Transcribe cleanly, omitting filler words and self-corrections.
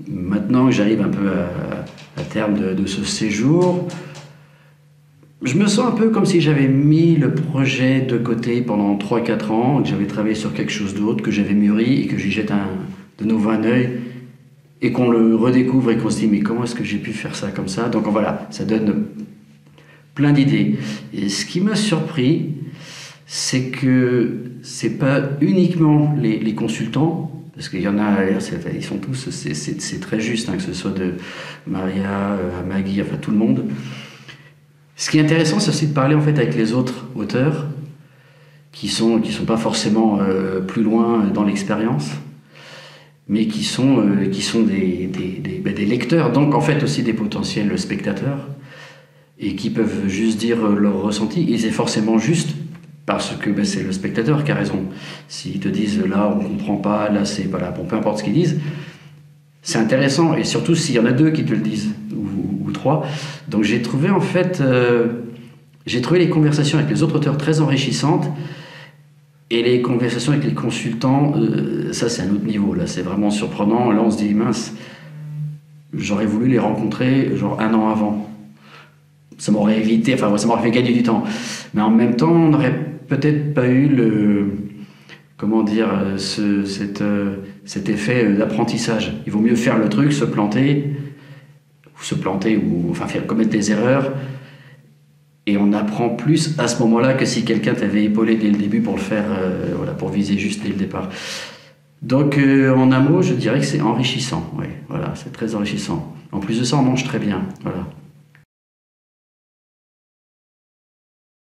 maintenant que j'arrive un peu à terme de ce séjour, je me sens un peu comme si j'avais mis le projet de côté pendant 3-4 ans, que j'avais travaillé sur quelque chose d'autre, que j'avais mûri et que j'y jette de nouveau un œil et qu'on le redécouvre et qu'on se dit mais comment est-ce que j'ai pu faire ça comme ça? Donc voilà, ça donne plein d'idées. Et ce qui m'a surpris, c'est que c'est pas uniquement les consultants, parce qu'il y en a, ils sont tous, c'est très juste, hein, que ce soit de Maria à Maggie, enfin tout le monde. Ce qui est intéressant, c'est aussi de parler en fait avec les autres auteurs qui sont pas forcément plus loin dans l'expérience, mais qui sont des lecteurs, donc en fait aussi des potentiels spectateurs, et qui peuvent juste dire leur ressenti, et c'est forcément juste parce que c'est le spectateur qui a raison. S'ils te disent là on comprend pas, là c'est pas là, bon, peu importe ce qu'ils disent, c'est intéressant, et surtout s'il y en a deux qui te le disent, ou trois. Donc j'ai trouvé en fait, j'ai trouvé les conversations avec les autres auteurs très enrichissantes, et les conversations avec les consultants, ça c'est un autre niveau, là c'est vraiment surprenant. Là on se dit mince, j'aurais voulu les rencontrer genre 1 an avant. Ça m'aurait évité, enfin ça m'aurait fait gagner du temps. Mais en même temps, on n'aurait peut-être pas eu comment dire, cet effet d'apprentissage. Il vaut mieux faire le truc, se planter, ou enfin commettre des erreurs, et on apprend plus à ce moment-là que si quelqu'un t'avait épaulé dès le début pour le faire, voilà, pour viser juste dès le départ. Donc en un mot, je dirais que c'est enrichissant. Ouais, voilà, c'est très enrichissant. En plus de ça, on mange très bien. Voilà.